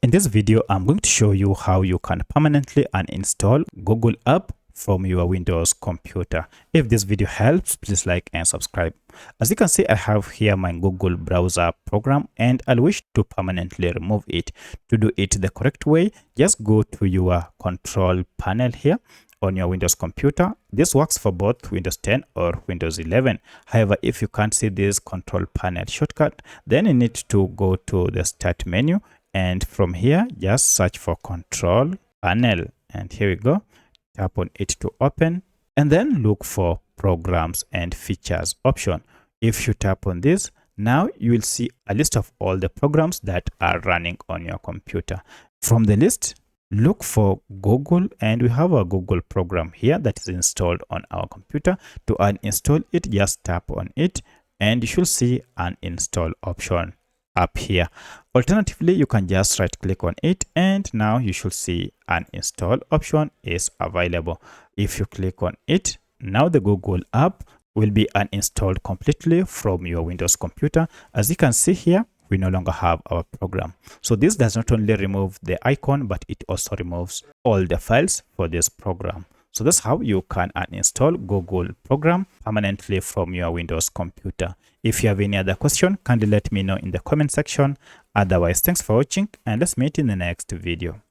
In this video, I'm going to show you how you can permanently uninstall Google app from your Windows computer. If this video helps, please like and subscribe. As you can see, I have here my Google browser program and I wish to permanently remove it. To do it the correct way, just go to your control panel here on your Windows computer. This works for both Windows 10 or Windows 11. However, if you can't see this control panel shortcut, then you need to go to the start menu, and from here just search for control panel, and here we go. Tap on it to open, and then look for programs and features option. If you tap on this, now you will see a list of all the programs that are running on your computer. From the list, look for Google, and we have a Google program here that is installed on our computer. To uninstall it, just tap on it and you should see an install option up here. Alternatively, you can just right click on it and now you should see an install option is available. If you click on it, now the Google app will be uninstalled completely from your Windows computer. As you can see here, we no longer have our program. So this does not only remove the icon, but it also removes all the files for this program. So that's how you can uninstall Google program permanently from your Windows computer. If you have any other question, kindly let me know in the comment section. Otherwise, thanks for watching and let's meet in the next video.